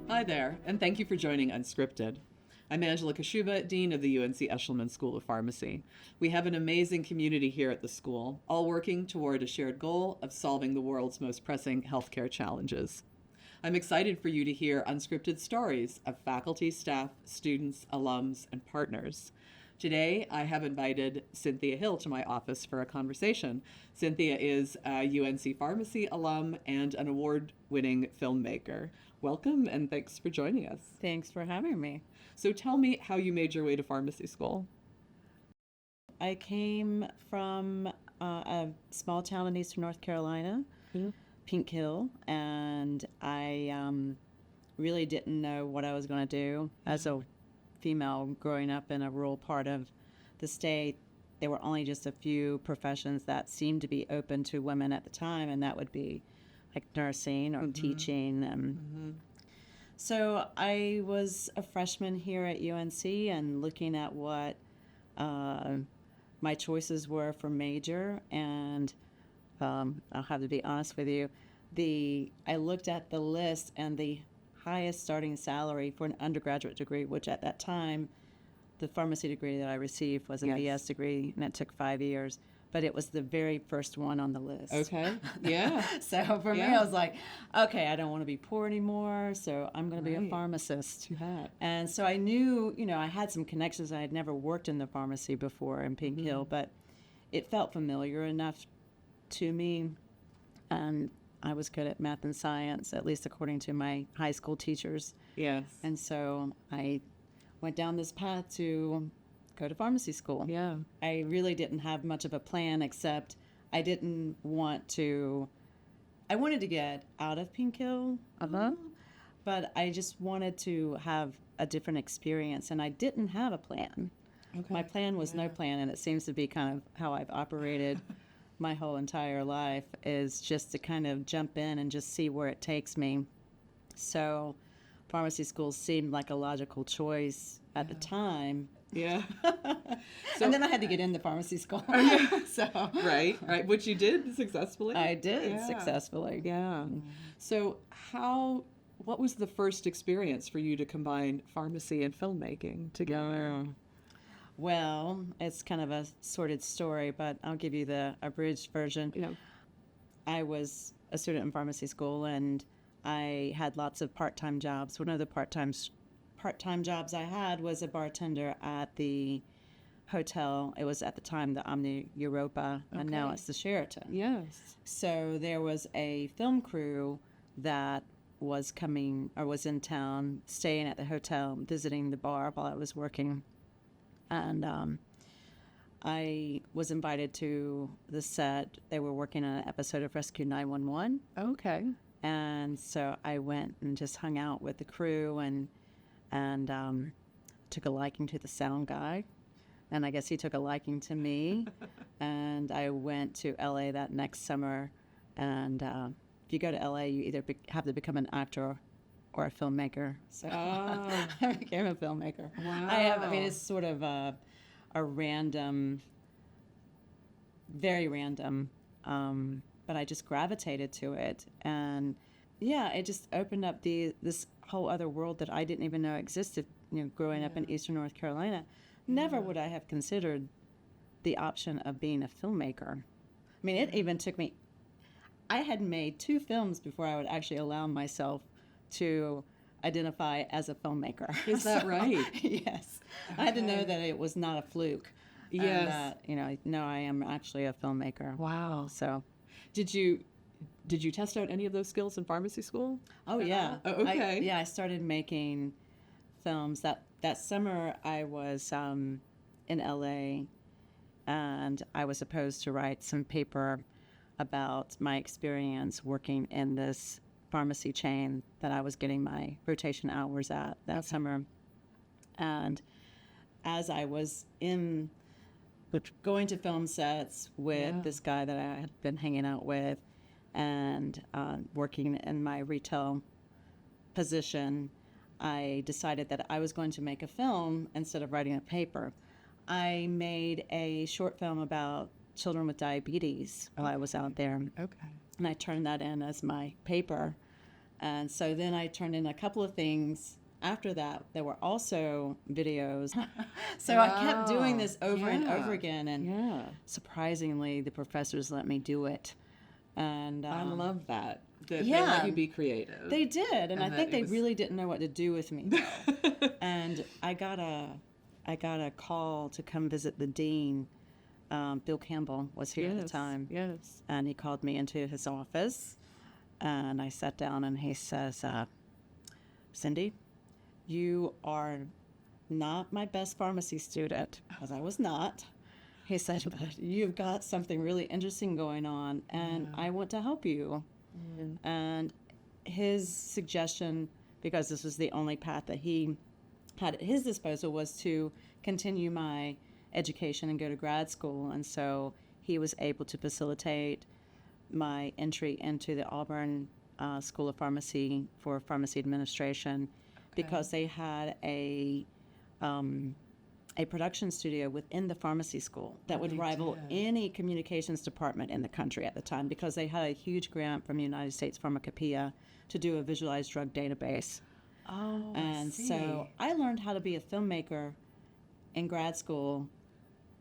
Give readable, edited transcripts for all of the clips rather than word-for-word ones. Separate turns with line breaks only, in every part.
Hi there, and thank you for joining UnSCRIPted. I'm Angela Kashuba, Dean of the UNC Eshelman School of Pharmacy. We have an amazing community here at the school, all working toward a shared goal of solving the world's most pressing healthcare challenges. I'm excited for you to hear unscripted stories of faculty, staff, students, alums, and partners. Today, I have invited Cynthia Hill to my office for a conversation. Cynthia is a UNC Pharmacy alum and an award-winning filmmaker. Welcome, and thanks for joining us.
Thanks for having me.
So tell me how you made your way to pharmacy school.
I came from a small town in eastern North Carolina, Pink Hill, and I really didn't know what I was going to do. As a female growing up in a rural part of the state, there were only just a few professions that seemed to be open to women at the time, and that would be like nursing or teaching. So I was a freshman here at UNC and looking at what my choices were for major, and I'll have to be honest with you, I looked at the list, and the highest starting salary for an undergraduate degree, which at that time, the pharmacy degree that I received was a BS degree, and it took 5 years. But it was the very first one on the list.
Okay, yeah.
So for me, I was like, okay, I don't want to be poor anymore, so I'm going to be a pharmacist. And so I knew, I had some connections. I had never worked in the pharmacy before in Pink Hill, but it felt familiar enough to me. And I was good at math and science, at least according to my high school teachers.
Yes.
And so I went down this path to go to pharmacy school.
Yeah.
I really didn't have much of a plan, except I wanted to get out of Pink Hill, but I just wanted to have a different experience, and I didn't have a plan. My plan was no plan, and it seems to be kind of how I've operated my whole entire life, is just to kind of jump in and just see where it takes me. So pharmacy school seemed like a logical choice at the time.
Yeah.
And then I had to get into pharmacy school. So
Right. Which you did successfully.
I did successfully.
Yeah. So what was the first experience for you to combine pharmacy and filmmaking together?
Well, it's kind of a sordid story, but I'll give you the abridged version. I was a student in pharmacy school, and I had lots of part-time jobs. One of the part-time jobs I had was a bartender at the hotel. It was at the time the Omni Europa, and now it's the Sheraton.
Yes.
So there was a film crew that was in town, staying at the hotel, visiting the bar while I was working. And I was invited to the set. They were working on an episode of Rescue 911.
Okay.
And so I went and just hung out with the crew and took a liking to the sound guy. And I guess he took a liking to me. And I went to LA that next summer. And if you go to LA, you either have to become an actor or a filmmaker. So I became a filmmaker.
Wow.
It's sort of a random, very random, but I just gravitated to it. And it just opened up this whole other world that I didn't even know existed, growing up in eastern North Carolina. Never would I have considered the option of being a filmmaker. It even took me, I had made 2 films before I would actually allow myself to identify as a filmmaker.
Is that right?
Yes. Okay. I had to know that it was not a fluke.
Yes.
And that, I am actually a filmmaker.
Wow.
So,
did you test out any of those skills in pharmacy school?
Oh, yeah.
Oh, okay.
I started making films. That summer I was in LA, and I was supposed to write some paper about my experience working in this pharmacy chain that I was getting my rotation hours at that summer. And as I was going to film sets with this guy that I had been hanging out with and working in my retail position, I decided that I was going to make a film instead of writing a paper. I made a short film about children with diabetes while I was out there.
Okay.
And I turned that in as my paper. And so then I turned in a couple of things after that. There were also videos. So I kept doing this over and over again. And surprisingly, the professors let me do it. And
I love that. They
yeah.
let you be creative.
They did. And I think they
was...
really didn't know what to do with me. And I got a call to come visit the dean. Bill Campbell was here at the time.
Yes.
And he called me into his office. And I sat down and he says, Cindy, you are not my best pharmacy student, because I was not. He said, but you've got something really interesting going on, and I want to help you. And his suggestion, because this was the only path that he had at his disposal, was to continue my education and go to grad school. And so he was able to facilitate my entry into the Auburn School of Pharmacy for Pharmacy Administration, because they had a production studio within the pharmacy school that would rival any communications department in the country at the time, because they had a huge grant from the United States Pharmacopoeia to do a visualized drug database.
Oh,
and so I learned how to be a filmmaker in grad school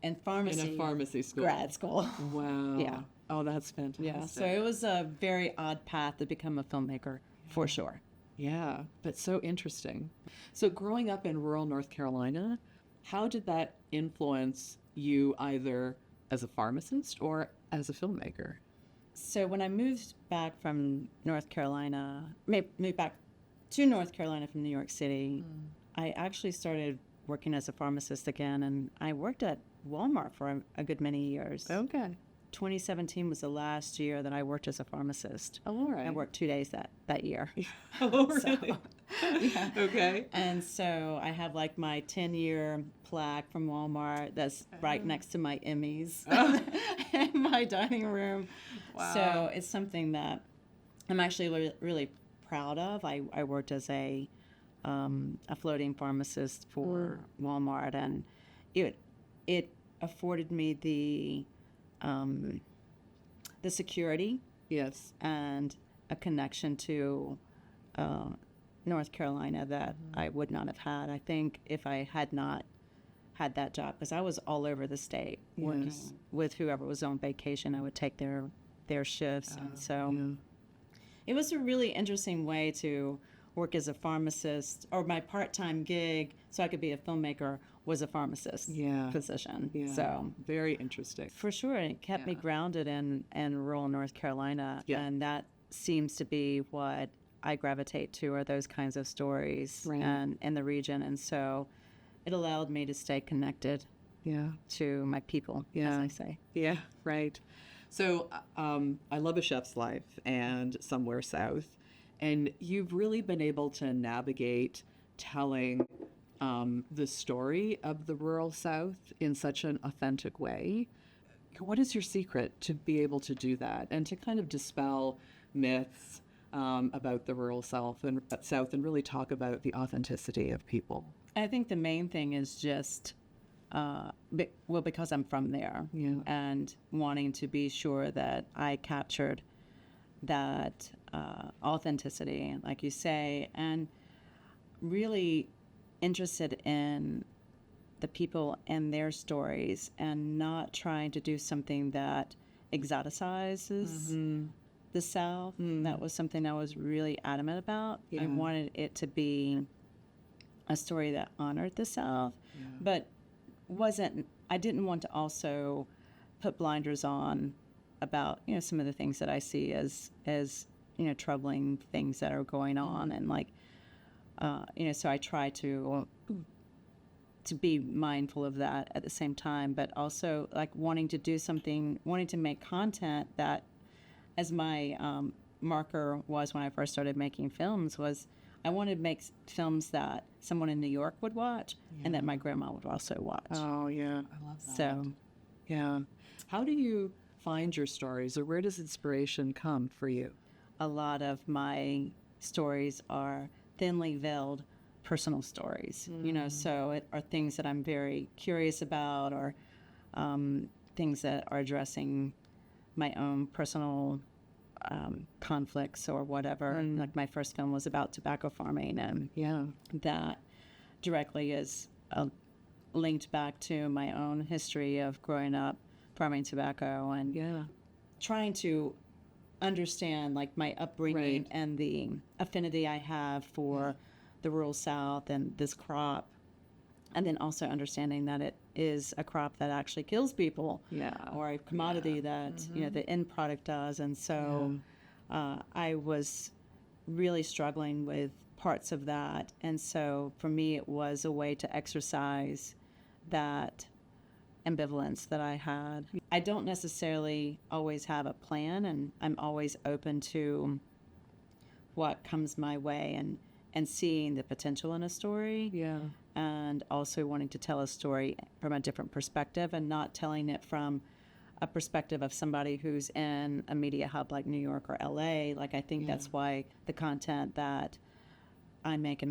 and pharmacy.
In a pharmacy school.
Grad school.
Wow.
Yeah.
Oh, that's fantastic.
Yeah, so it was a very odd path to become a filmmaker, for sure.
Yeah, but so interesting. So growing up in rural North Carolina, how did that influence you either as a pharmacist or as a filmmaker?
So when I moved back from North Carolina, moved back to North Carolina from New York City, I actually started working as a pharmacist again, and I worked at Walmart for a good many years.
Okay.
2017 was the last year that I worked as a pharmacist.
Oh, all right.
I worked 2 days that year.
Oh, really?
So, yeah.
Okay.
And so I have like my 10-year plaque from Walmart that's right next to my Emmys in my dining room.
Wow.
So it's something that I'm actually really proud of. I worked as a floating pharmacist for Walmart, and it afforded me the security,
yes,
and a connection to North Carolina that I would not have had, I think, if I had not had that job, because I was all over the state working with whoever was on vacation. I would take their shifts, and so it was a really interesting way to work as a pharmacist, or my part-time gig, so I could be a filmmaker, was a pharmacist position. Yeah. So
very interesting.
For sure. It kept me grounded in rural North Carolina. Yeah. And that seems to be what I gravitate to, are those kinds of stories and in the region. And so it allowed me to stay connected to my people, as I say.
Yeah, right. So I love A Chef's Life and Somewhere South. And you've really been able to navigate telling the story of the rural South in such an authentic way. What is your secret to be able to do that and to kind of dispel myths about the rural South and really talk about the authenticity of people?
I think the main thing is just, because I'm from there, and wanting to be sure that I captured that authenticity, like you say, and really interested in the people and their stories, and not trying to do something that exoticizes the South. That was something I was really adamant about. I wanted it to be a story that honored the South, but I didn't want to also put blinders on about, some of the things that I see as troubling things that are going on, and so I try to be mindful of that at the same time, but also wanting to make content that, as my marker was when I first started making films, was I wanted to make films that someone in New York would watch and that my grandma would also watch.
Oh, yeah. I love that.
So,
yeah. How do you find your stories, or where does inspiration come for you?
A lot of my stories are thinly veiled personal stories, so it are things that I'm very curious about, or things that are addressing my own personal conflicts or whatever. Like my first film was about tobacco farming, and that directly is linked back to my own history of growing up farming tobacco and trying to understand like my upbringing and the affinity I have for the rural South and this crop, and then also understanding that it is a crop that actually kills people, or a commodity that the end product does. And so I was really struggling with parts of that, and so for me it was a way to exercise that ambivalence that I had. I don't necessarily always have a plan, and I'm always open to what comes my way, and seeing the potential in a story, and also wanting to tell a story from a different perspective, and not telling it from a perspective of somebody who's in a media hub like New York or LA. Like I think that's why the content that I make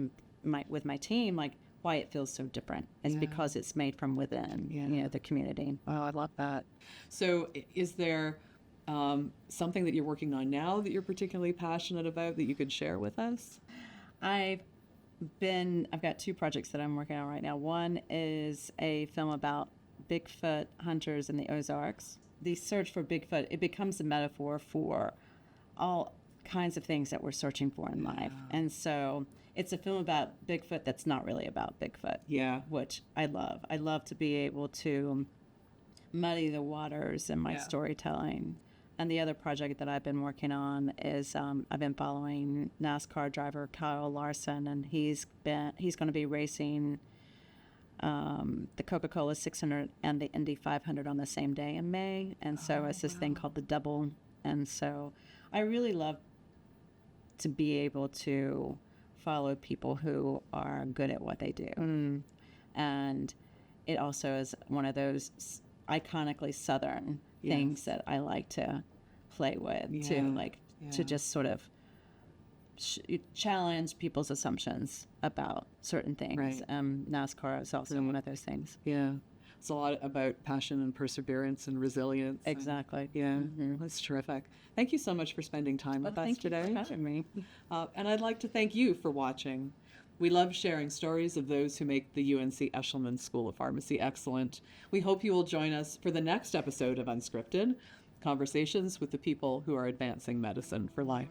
with my team, like why it feels so different, is because it's made from within the community.
Oh, I love that.
So is there something that you're working on now that you're particularly passionate about that you could share with us?
I've got two projects that I'm working on right now. One is a film about Bigfoot hunters in the Ozarks. The search for Bigfoot, it becomes a metaphor for all kinds of things that we're searching for in life. And so it's a film about Bigfoot that's not really about Bigfoot. Which I love. I love to be able to muddy the waters in my storytelling. And the other project that I've been working on is I've been following NASCAR driver Kyle Larson, and he's going to be racing the Coca-Cola 600 and the Indy 500 on the same day in May. And so it's this thing called the double. And so I really love to be able to follow people who are good at what they do. And it also is one of those iconically Southern things that I like to play with, to just sort of challenge people's assumptions about certain things. NASCAR is also one of those things.
It's a lot about passion and perseverance and resilience.
Exactly.
That's terrific. Thank you so much for spending time with us today.
Thank you for having me.
And I'd like to thank you for watching. We love sharing stories of those who make the UNC Eshelman School of Pharmacy excellent. We hope you will join us for the next episode of UnSCRIPted, conversations with the people who are advancing medicine for life.